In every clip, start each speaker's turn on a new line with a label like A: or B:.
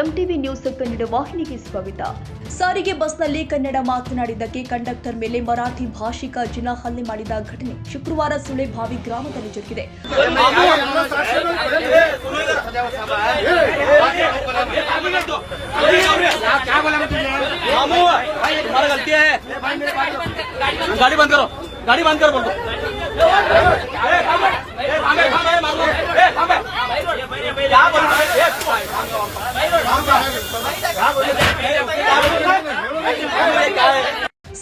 A: MTV news Kannada ವಾಹಿನಿಗೆ ಸ್ವಾಗತ. ಸಾರಿಗೆ ಬಸ್ನಲ್ಲಿ ಕನ್ನಡ ಮಾತನಾಡಿದ್ದಕ್ಕೆ ಕಂಡಕ್ಟರ್ ಮೇಲೆ ಮರಾಠಿ ಭಾಷಿಕ ಜನ ಹಲ್ಲೆ ಮಾಡಿದ ಘಟನೆ ಶುಕ್ರವಾರ ಸುಳೆಭಾವಿ ಗ್ರಾಮದಲ್ಲಿ ಜರುಗಿದೆ.
B: गाड़ी बंद करो बोल दो।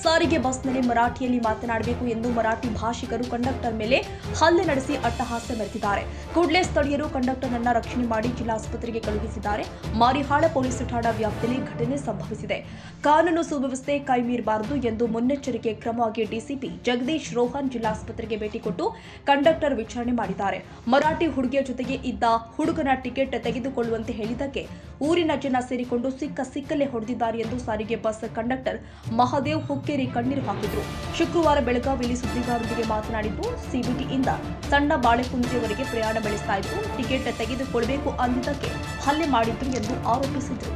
A: ಸಾರಿಗೆ ಬಸ್ನಲ್ಲಿ ಮರಾಠಿಯಲ್ಲಿ ಮಾತನಾಡಬೇಕು ಎಂದು ಮರಾಠಿ ಭಾಷಿಕರು ಕಂಡಕ್ಟರ್ ಮೇಲೆ ಹಲ್ಲೆ ನಡೆಸಿ ಅಟ್ಟಹಾಸ ಮೆರೆದಿದ್ದಾರೆ. ಕೂಡಲೇ ಸ್ಥಳೀಯರು ಕಂಡಕ್ಟರ್ನನ್ನ ರಕ್ಷಣೆ ಮಾಡಿ ಜಿಲ್ಲಾಸ್ಪತ್ರೆಗೆ ಕಳುಹಿಸಿದ್ದಾರೆ. ಮಾರಿಹಾಳ ಪೊಲೀಸ್ ಠಾಣಾ ವ್ಯಾಪ್ತಿಯಲ್ಲಿ ಘಟನೆ ಸಂಭವಿಸಿದೆ. ಕಾನೂನು ಸುವ್ಯವಸ್ಥೆ ಕೈಮೀರಬಾರದು ಎಂದು ಮುನ್ನೆಚ್ಚರಿಕೆ ಕ್ರಮವಾಗಿ ಡಿಸಿಪಿ ಜಗದೀಶ್ ರೋಹನ್ ಜಿಲ್ಲಾಸ್ಪತ್ರೆಗೆ ಭೇಟಿ ಕೊಟ್ಟು ಕಂಡಕ್ಟರ್ ವಿಚಾರಣೆ ಮಾಡಿದ್ದಾರೆ. ಮರಾಠಿ ಹುಡುಗಿಯ ಜೊತೆಗೆ ಇದ್ದ ಹುಡುಗನ ಟಿಕೆಟ್ ತೆಗೆದುಕೊಳ್ಳುವಂತೆ ಹೇಳಿದ್ದಕ್ಕೆ ಊರಿನ ಜನ ಸೇರಿಕೊಂಡು ಸಿಕ್ಕಲ್ಲೇ ಹೊಡೆದಿದ್ದಾರೆ ಎಂದು ಸಾರಿಗೆ ಬಸ್ ಕಂಡಕ್ಟರ್ ಮಹಾದೇವ್ ಹುಕ್ಕೇರಿ ಕಣ್ಣೀರು ಹಾಕಿದ್ರು. ಶುಕ್ರವಾರ ಬೆಳಗಾವಿಯಲ್ಲಿ ಸುದ್ದಿಗಾರರೊಂದಿಗೆ ಮಾತನಾಡಿದ್ದು, ಸಿಬಿಟಿಯಿಂದ ಸಣ್ಣ ಬಾಳೆಕುಂದ್ರೆಯವರೆಗೆ ಪ್ರಯಾಣ ಬೆಳೆಸ್ತಾ ಇದ್ದು, ಟಿಕೆಟ್ ತೆಗೆದುಕೊಳ್ಳಬೇಕು ಅಂದಿದ್ದಕ್ಕೆ ಹಲ್ಲೆ ಮಾಡಿದ್ರು ಎಂದು ಆರೋಪಿಸಿದರು.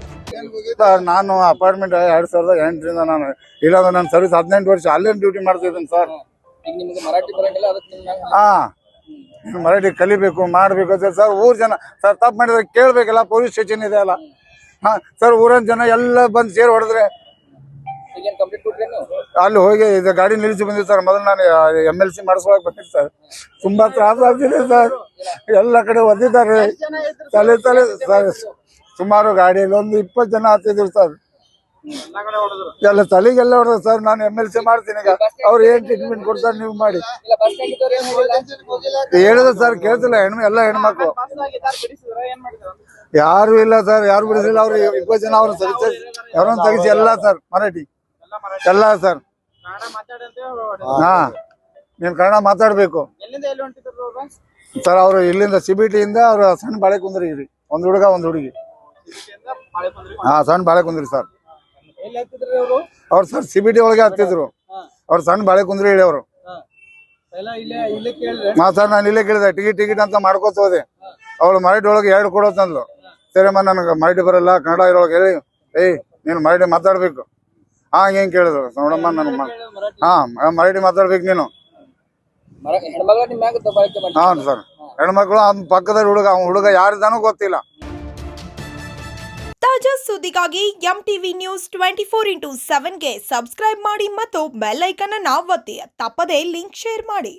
C: ನಾನು ಅಪಾರ್ಟ್ಮೆಂಟ್ 2008ರಿಂದ ನಾನು ಇಲ್ಲದ ನನ್ನ ಸರ್ವಿಸ್ 18 ವರ್ಷ ಅಲ್ಲೇ ಡ್ಯೂಟಿ ಮಾಡ್ತಿದ್ದೀನಿ ಸರ್. ಮರಾಠಿ ಕಲಿಬೇಕು ಮಾಡಬೇಕು ಸರ್. ಊರ್ ಜನ ಸರ್ ತಪ್ಪು ಮಾಡಿದ್ರೆ ಕೇಳ್ಬೇಕಲ್ಲ, ಪೊಲೀಸ್ ಸ್ಟೇಷನ್ ಇದೆ ಅಲ್ಲ. ಸರ್ ಊರಿನ ಜನ ಎಲ್ಲ ಬಂದು ಸೇರಿ ಹೊಡೆದ್ರೆ ಅಲ್ಲಿ ಹೋಗಿ ಇದು ಗಾಡಿ ನಿಲ್ಲಿಸಿ ಬಂದಿದೆ ಸರ್. ಮೊದಲು ನಾನು MLC ಮಾಡಿಸ್ಕೊಳಕ್ ಬಂದಿದ್ದೆ ಸರ್. ತುಂಬಾ ತ್ರಾಸ ಆಗ್ತಿದೆ ಸರ್. ಎಲ್ಲ ಕಡೆ ಒದ್ದಿದ್ದಾರೆ ತಲೆ ಸರ್. ಸುಮಾರು ಗಾಡಿಯಲ್ಲಿ ಒಂದು 20 ಜನ ಹತ್ತಿದ್ರು ಸರ್. ಎಲ್ಲ ತಲೆಗೆಲ್ಲ ಹೊಡೆದ್ರು ಸರ್. ನಾನು MLC ಮಾಡ್ತೀನಿ. ಈಗ ಅವ್ರು ಏನ್ ಟ್ರೀಟ್ಮೆಂಟ್ ಕೊಡ್ತಾರೆ ನೀವು ಮಾಡಿ ಹೇಳಿದ್ರು ಸರ್. ಕೇಳ್ತಿಲ್ಲ. ಎಲ್ಲ ಹೆಣ್ಮಕ್ಳು ಯಾರು ಇಲ್ಲ ಸರ್. ಯಾರು ಬಿಡಿಸಿಲ್ಲ. ಅವ್ರು 20 ಜನ ಅವ್ರ ಯಾರನ್ನ ತೆಗಿಸಿ ಎಲ್ಲ ಸರ್ ಮರಾಠಿ ಎಲ್ಲ ಸರ್. ನೀನ್ ಕನ್ನಡ ಮಾತಾಡ್ಬೇಕು ಸರ್. ಅವ್ರು ಇಲ್ಲಿಂದ ಸಿಬಿಟಿಯಿಂದ ಅವ್ರು ಸಣ್ಣ ಬಾಳೆಕುಂದ್ರಿ ಒಂದ್ ಹುಡುಗ ಒಂದ್ ಹುಡುಗಿ. ಸಣ್ಣ ಬಾಳೆಕುಂದ್ರಿ ಸರ್. ಅವ್ರು ಸರ್ ಸಿಬಿಟಿ ಒಳಗೆ ಹತ್ತಿದ್ರು. ಅವ್ರು ಸಣ್ಣ ಬಾಳೆಕುಂದ್ರಿ ಹೇಳಿ ಅವರು. ಸರ್ ನಾನು ಇಲ್ಲೇ ಕೇಳಿದೆ ಟಿಕೆಟ್ ಅಂತ ಮಾಡ್ಕೋತ ಹೋದೆ. ಅವಳು ಮರಾಠಿ ಒಳಗೆ 2 ಕೊಡೋತಂದ್ಲು. ಸರಿಮ್ಮ ನನಗೆ ಮರಾಠಿ ಬರಲ್ಲ, ಕನ್ನಡ ಇರೋಳಗೆ ಹೇಳಿ ನೀನು ಮರಾಠಿ ಮಾತಾಡ್ಬೇಕು. ಹೆಂಗ್ ಕೇಳಿದ್ರು ನೋಡಮ್ಮ ನನಗೆ ಮರಾಠಿ ಮಾತಾಡ್ಬೇಕು ನೀನು. ಹೌದು ಸರ್. ಹೆಣ್ಮಕ್ಳು ಪಕ್ಕದ ಹುಡುಗ ಯಾರಿದ್ದಾನೋ ಗೊತ್ತಿಲ್ಲ.
D: ತಾಜಾ ಸುದ್ದಿಗಾಗಿ ಎಂಟಿವಿ ನ್ಯೂಸ್ 24x7ಗೆ ಸಬ್ಸ್ಕ್ರೈಬ್ ಮಾಡಿ ಮತ್ತು ಬೆಲ್ ಐಕಾನ್ ಅನ್ನು ಒತ್ತಿ. ತಪ್ಪದೇ ಲಿಂಕ್ ಶೇರ್ ಮಾಡಿ.